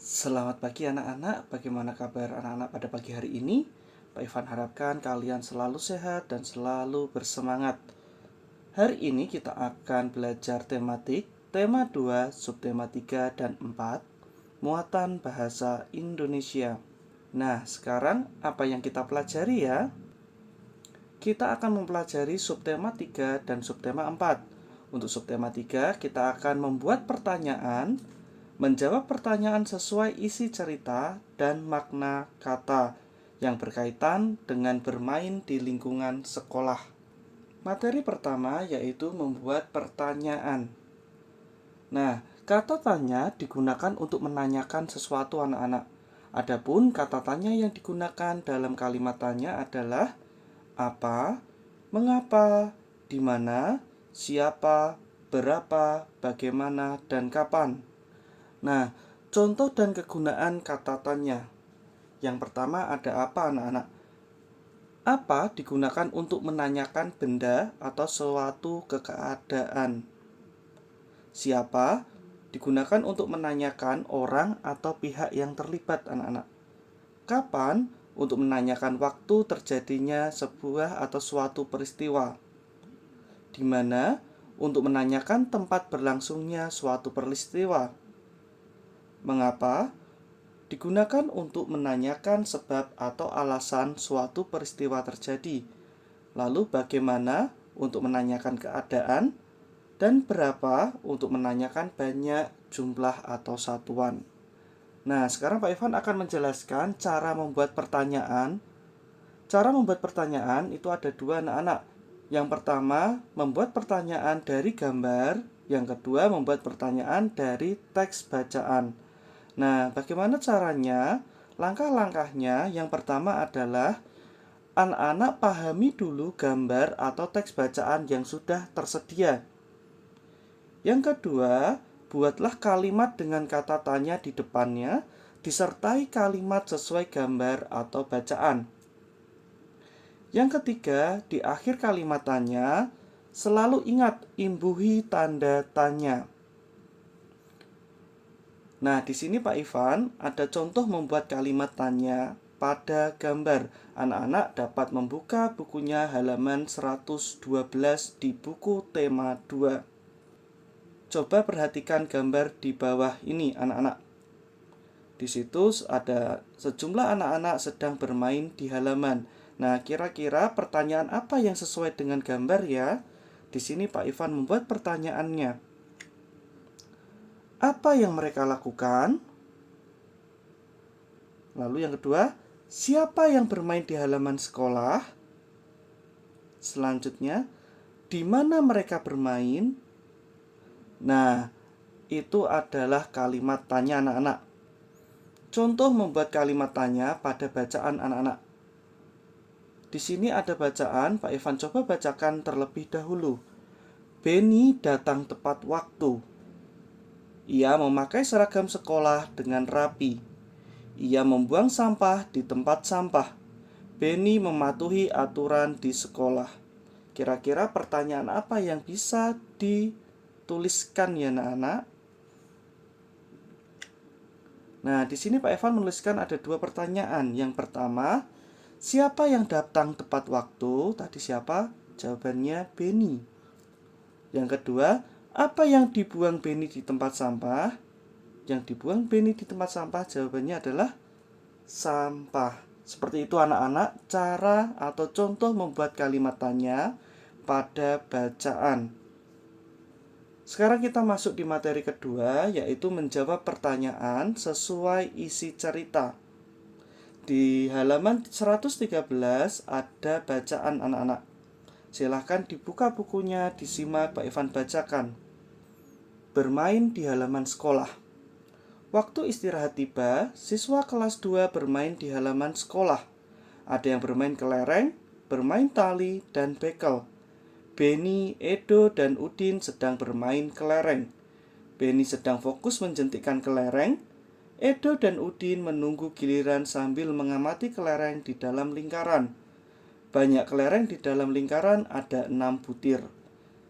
Selamat pagi anak-anak, bagaimana kabar anak-anak pada pagi hari ini? Pak Ivan harapkan kalian selalu sehat dan selalu bersemangat. Hari ini kita akan belajar tematik, tema 2, subtema 3 dan 4, muatan bahasa Indonesia. Nah, sekarang apa yang kita pelajari ya? Kita akan mempelajari subtema 3 dan subtema 4. Untuk subtema 3, kita akan membuat pertanyaan, menjawab pertanyaan sesuai isi cerita dan makna kata yang berkaitan dengan bermain di lingkungan sekolah. Materi pertama yaitu membuat pertanyaan. Nah, kata tanya digunakan untuk menanyakan sesuatu anak-anak. Adapun kata tanya yang digunakan dalam kalimat tanya adalah apa, mengapa, di mana, siapa, berapa, bagaimana, dan kapan. Nah, contoh dan kegunaan kata tanya. Yang pertama ada apa anak-anak? Apa digunakan untuk menanyakan benda atau suatu keadaan. Siapa digunakan untuk menanyakan orang atau pihak yang terlibat anak-anak. Kapan untuk menanyakan waktu terjadinya sebuah atau suatu peristiwa. Di mana untuk menanyakan tempat berlangsungnya suatu peristiwa. Mengapa digunakan untuk menanyakan sebab atau alasan suatu peristiwa terjadi. Lalu bagaimana untuk menanyakan keadaan, dan berapa untuk menanyakan banyak, jumlah, atau satuan. Nah, sekarang Pak Ivan akan menjelaskan cara membuat pertanyaan. Cara membuat pertanyaan itu ada dua anak-anak. Yang pertama, membuat pertanyaan dari gambar. Yang kedua, membuat pertanyaan dari teks bacaan. Nah, bagaimana caranya? Langkah-langkahnya yang pertama adalah anak-anak pahami dulu gambar atau teks bacaan yang sudah tersedia. Yang kedua, buatlah kalimat dengan kata tanya di depannya, disertai kalimat sesuai gambar atau bacaan. Yang ketiga, di akhir kalimat tanya, selalu ingat imbuhi tanda tanya. Nah, di sini Pak Ivan ada contoh membuat kalimat tanya pada gambar. Anak-anak dapat membuka bukunya halaman 112 di buku tema 2. Coba perhatikan gambar di bawah ini anak-anak. Di situ ada sejumlah anak-anak sedang bermain di halaman. Nah, kira-kira pertanyaan apa yang sesuai dengan gambar ya? Di sini Pak Ivan membuat pertanyaannya. Apa yang mereka lakukan? Lalu yang kedua, siapa yang bermain di halaman sekolah? Selanjutnya, di mana mereka bermain? Nah, itu adalah kalimat tanya anak-anak. Contoh membuat kalimat tanya pada bacaan anak-anak. Di sini ada bacaan, Pak Ivan coba bacakan terlebih dahulu. Benny datang tepat waktu. Ia memakai seragam sekolah dengan rapi. Ia membuang sampah di tempat sampah. Benny mematuhi aturan di sekolah. Kira-kira pertanyaan apa yang bisa dituliskan ya anak-anak? Nah, di sini Pak Evan menuliskan ada dua pertanyaan. Yang pertama, siapa yang datang tepat waktu? Tadi siapa? Jawabannya Benny. Yang kedua, apa yang dibuang Benny di tempat sampah? Yang dibuang Benny di tempat sampah jawabannya adalah sampah. Seperti itu anak-anak, cara atau contoh membuat kalimat tanya pada bacaan. Sekarang kita masuk di materi kedua, yaitu menjawab pertanyaan sesuai isi cerita. Di halaman 113 ada bacaan anak-anak. Silahkan dibuka bukunya, disimak Pak Ivan bacakan. Bermain di halaman sekolah. Waktu istirahat tiba, siswa kelas 2 bermain di halaman sekolah. Ada yang bermain kelereng, bermain tali, dan bekel. Benny, Edo, dan Udin sedang bermain kelereng. Benny sedang fokus menjentikkan kelereng. Edo dan Udin menunggu giliran sambil mengamati kelereng di dalam lingkaran. Banyak kelereng di dalam lingkaran, ada 6 butir.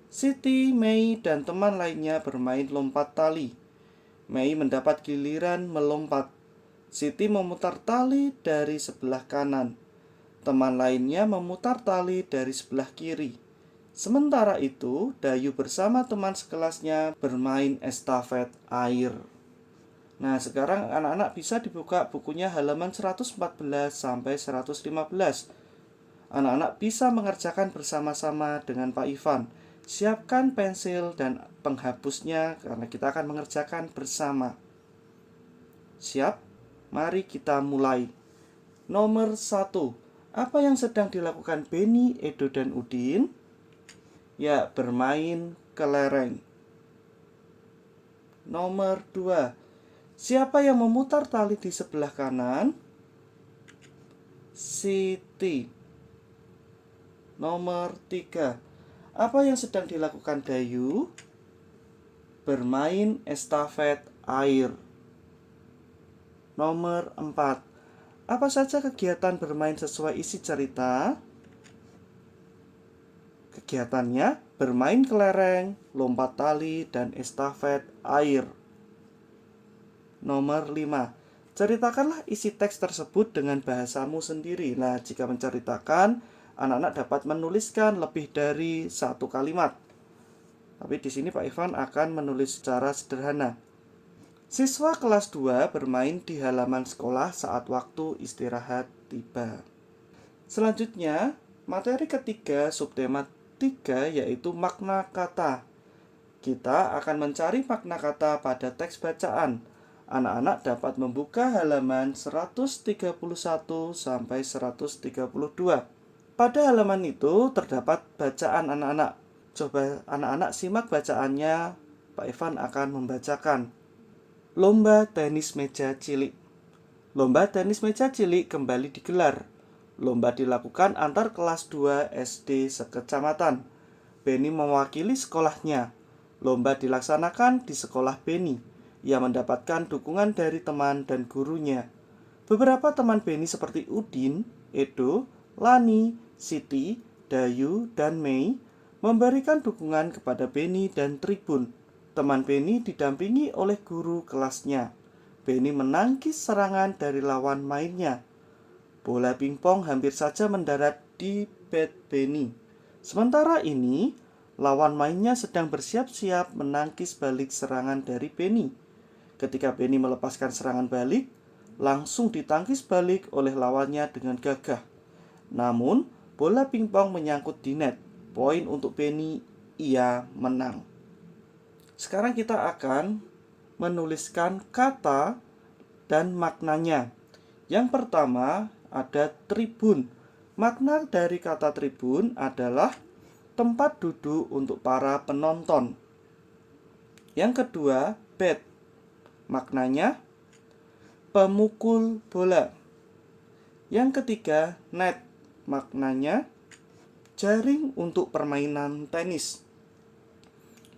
Siti, Mei, dan teman lainnya bermain lompat tali. Mei mendapat giliran melompat. Siti memutar tali dari sebelah kanan. Teman lainnya memutar tali dari sebelah kiri. Sementara itu, Dayu bersama teman sekelasnya bermain estafet air. Nah, sekarang anak-anak bisa dibuka bukunya halaman 114 sampai 115. Anak-anak bisa mengerjakan bersama-sama dengan Pak Ivan. Siapkan pensil dan penghapusnya karena kita akan mengerjakan bersama. Siap? Mari kita mulai. Nomor 1. Apa yang sedang dilakukan Beni, Edo, dan Udin? Ya, bermain kelereng. Nomor 2. Siapa yang memutar tali di sebelah kanan? Siti. Nomor 3. Apa yang sedang dilakukan Dayu? Bermain estafet air. Nomor 4. Apa saja kegiatan bermain sesuai isi cerita? Kegiatannya bermain kelereng, lompat tali, dan estafet air. Nomor 5. Ceritakanlah isi teks tersebut dengan bahasamu sendiri. Nah, jika menceritakan, anak-anak dapat menuliskan lebih dari satu kalimat. Tapi di sini Pak Ivan akan menulis secara sederhana. Siswa kelas 2 bermain di halaman sekolah saat waktu istirahat tiba. Selanjutnya, materi ketiga subtema 3 yaitu makna kata. Kita akan mencari makna kata pada teks bacaan. Anak-anak dapat membuka halaman 131 sampai 132. Pada halaman itu terdapat bacaan anak-anak. Coba anak-anak simak bacaannya. Pak Ivan akan membacakan. Lomba tenis meja cilik. Lomba tenis meja cilik kembali digelar. Lomba dilakukan antar kelas 2 SD sekecamatan. Beni mewakili sekolahnya. Lomba dilaksanakan di sekolah Beni. Ia mendapatkan dukungan dari teman dan gurunya. Beberapa teman Beni seperti Udin, Edo, Lani, Siti, Dayu, dan Mei memberikan dukungan kepada Beni dan Tribun. Teman Beni didampingi oleh guru kelasnya. Beni menangkis serangan dari lawan mainnya. Bola pingpong hampir saja mendarat di bat Beni. Sementara ini, lawan mainnya sedang bersiap-siap menangkis balik serangan dari Beni. Ketika Beni melepaskan serangan balik, langsung ditangkis balik oleh lawannya dengan gagah. Namun, bola pingpong menyangkut di net. Poin untuk Beni, ia menang. Sekarang kita akan menuliskan kata dan maknanya. Yang pertama ada tribun. Makna dari kata tribun adalah tempat duduk untuk para penonton. Yang kedua, bat. Maknanya pemukul bola. Yang ketiga, net. Maknanya jaring untuk permainan tenis.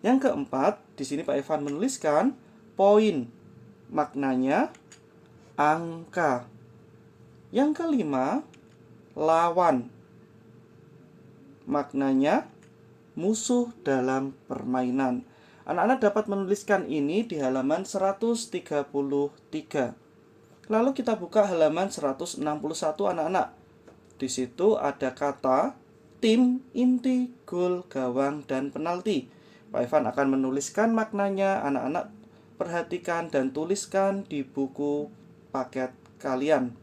Yang keempat, di sini Pak Ivan menuliskan poin. Maknanya angka. Yang kelima, lawan. Maknanya musuh dalam permainan. Anak-anak dapat menuliskan ini di halaman 133. Lalu kita buka halaman 161 anak-anak. Di situ ada kata tim, inti, gol, gawang, dan penalti. Pak Ivan akan menuliskan maknanya. Anak-anak perhatikan dan tuliskan di buku paket kalian.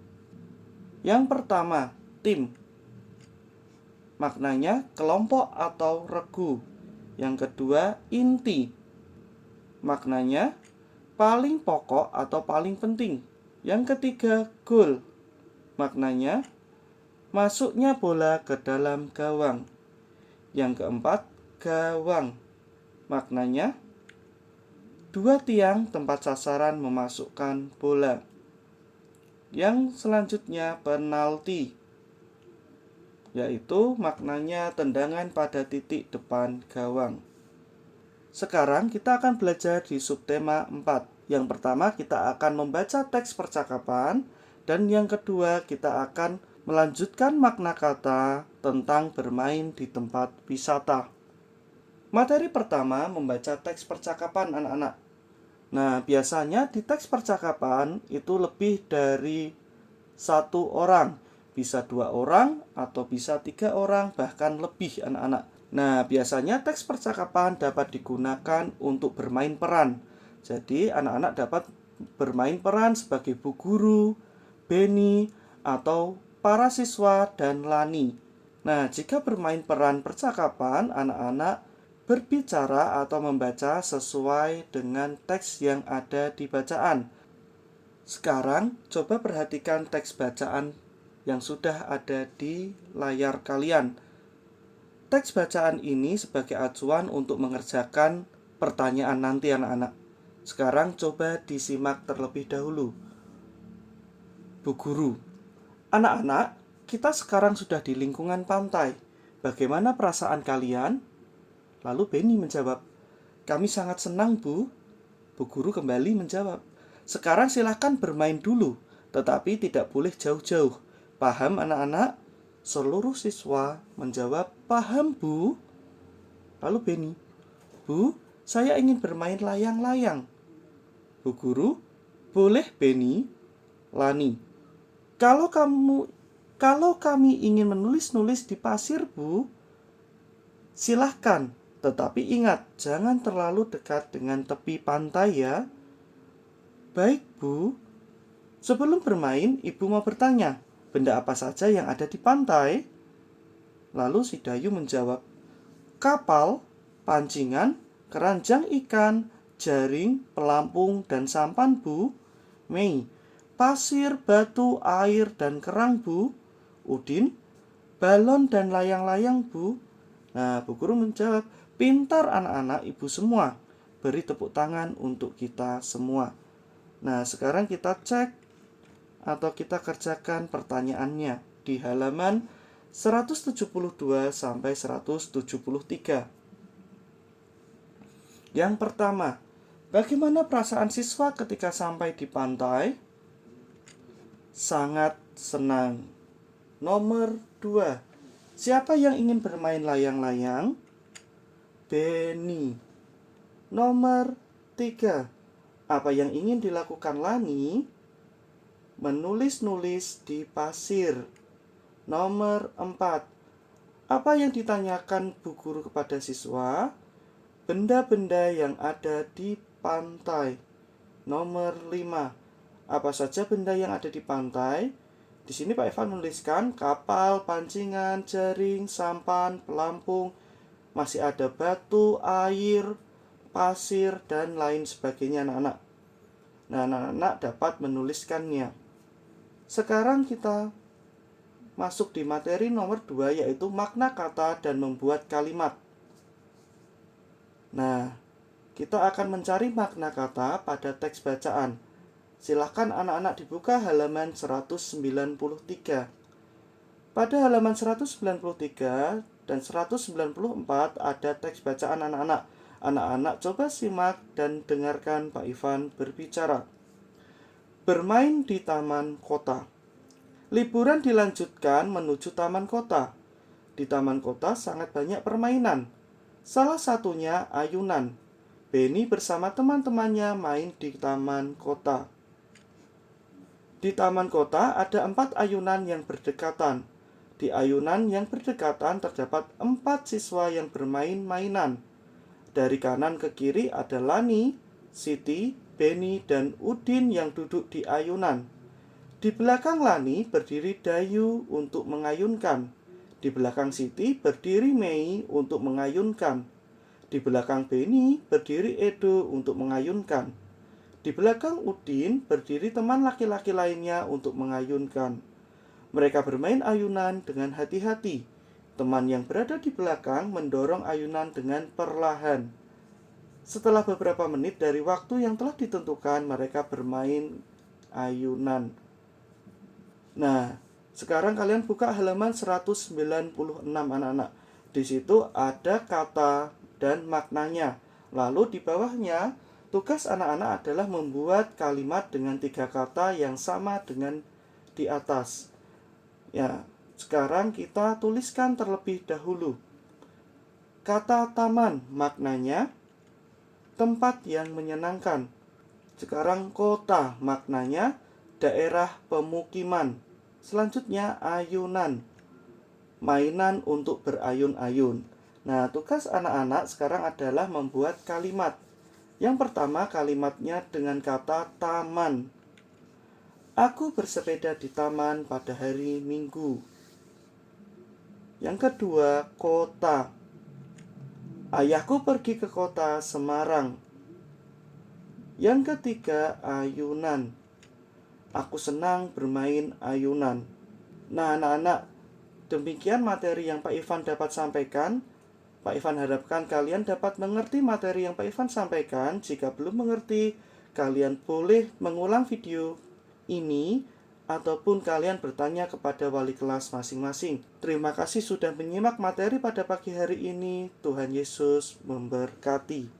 Yang pertama, tim. Maknanya kelompok atau regu. Yang kedua, inti. Maknanya paling pokok atau paling penting. Yang ketiga, gol. Maknanya masuknya bola ke dalam gawang. Yang keempat, gawang. Maknanya dua tiang tempat sasaran memasukkan bola. Yang selanjutnya, penalti, yaitu maknanya tendangan pada titik depan gawang. Sekarang kita akan belajar di subtema 4. Yang pertama kita akan membaca teks percakapan. Dan yang kedua kita akan melanjutkan makna kata tentang bermain di tempat wisata. Materi pertama membaca teks percakapan anak-anak. Nah, biasanya di teks percakapan itu lebih dari satu orang, bisa 2 orang atau bisa 3 orang, bahkan lebih anak-anak. Nah, biasanya teks percakapan dapat digunakan untuk bermain peran. Jadi, anak-anak dapat bermain peran sebagai bu guru, Benny, atau para siswa dan Lani. Nah, jika bermain peran percakapan, anak-anak berbicara atau membaca sesuai dengan teks yang ada di bacaan. Sekarang, coba perhatikan teks bacaan yang sudah ada di layar kalian. Teks bacaan ini sebagai acuan untuk mengerjakan pertanyaan nanti anak-anak. Sekarang coba disimak terlebih dahulu. Bu Guru, anak-anak, kita sekarang sudah di lingkungan pantai. Bagaimana perasaan kalian? Lalu Benny menjawab, kami sangat senang, Bu. Bu Guru kembali menjawab, sekarang silahkan bermain dulu, tetapi tidak boleh jauh-jauh. Paham anak-anak? Seluruh siswa menjawab, paham, Bu. Lalu Benny, Bu, saya ingin bermain layang-layang. Bu Guru, boleh Benny. Lani, kalau kami ingin menulis-nulis di pasir, Bu, silahkan. Tetapi ingat, jangan terlalu dekat dengan tepi pantai ya. Baik, Bu. Sebelum bermain, Ibu mau bertanya, benda apa saja yang ada di pantai? Lalu si Dayu menjawab, kapal, pancingan, keranjang ikan, jaring, pelampung, dan sampan, Bu. Mei, pasir, batu, air, dan kerang, Bu. Udin, balon dan layang-layang, Bu. Nah, Bu Guru menjawab, pintar anak-anak Ibu semua. Beri tepuk tangan untuk kita semua. Nah, sekarang kita cek atau kita kerjakan pertanyaannya di halaman 172 sampai 173. Yang pertama, bagaimana perasaan siswa ketika sampai di pantai? Sangat senang. Nomor 2, siapa yang ingin bermain layang-layang? Benny. Nomor 3, apa yang ingin dilakukan Lani? Menulis-nulis di pasir. Nomor 4, apa yang ditanyakan Bu Guru kepada siswa? Benda-benda yang ada di pantai. Nomor 5, apa saja benda yang ada di pantai? Di sini Pak Evan menuliskan kapal, pancingan, jaring, sampan, pelampung, masih ada batu, air, pasir, dan lain sebagainya anak-anak. Nah, anak-anak dapat menuliskannya. Sekarang kita masuk di materi nomor 2, yaitu makna kata dan membuat kalimat. Nah, kita akan mencari makna kata pada teks bacaan. Silahkan anak-anak dibuka halaman 193. Pada halaman 193 dan 194 ada teks bacaan anak-anak. Anak-anak coba simak dan dengarkan Pak Ivan berbicara. Bermain di taman kota. Liburan dilanjutkan menuju taman kota. Di taman kota sangat banyak permainan. Salah satunya ayunan. Benny bersama teman-temannya main di taman kota. Di taman kota ada 4 ayunan yang berdekatan. Di ayunan yang berdekatan terdapat 4 siswa yang bermain mainan. Dari kanan ke kiri ada Lani, Siti, Benny, dan Udin yang duduk di ayunan. Di belakang Lani berdiri Dayu untuk mengayunkan. Di belakang Siti berdiri Mei untuk mengayunkan. Di belakang Benny berdiri Edo untuk mengayunkan. Di belakang Udin berdiri teman laki-laki lainnya untuk mengayunkan. Mereka bermain ayunan dengan hati-hati. Teman yang berada di belakang mendorong ayunan dengan perlahan. Setelah beberapa menit dari waktu yang telah ditentukan, mereka bermain ayunan. Nah, sekarang kalian buka halaman 196 anak-anak. Di situ ada kata dan maknanya. Lalu di bawahnya, tugas anak-anak adalah membuat kalimat dengan 3 kata yang sama dengan di atas. Ya, sekarang kita tuliskan terlebih dahulu. Kata taman maknanya tempat yang menyenangkan. Sekarang kota, maknanya daerah pemukiman. Selanjutnya ayunan, mainan untuk berayun-ayun. Nah, tugas anak-anak sekarang adalah membuat kalimat. Yang pertama, kalimatnya dengan kata taman. Aku bersepeda di taman pada hari Minggu. Yang kedua, kota. Ayahku pergi ke kota Semarang. Yang ketiga, ayunan. Aku senang bermain ayunan. Nah, anak-anak, demikian materi yang Pak Ivan dapat sampaikan. Pak Ivan harapkan kalian dapat mengerti materi yang Pak Ivan sampaikan. Jika belum mengerti, kalian boleh mengulang video ini ataupun kalian bertanya kepada wali kelas masing-masing. Terima kasih sudah menyimak materi pada pagi hari ini. Tuhan Yesus memberkati.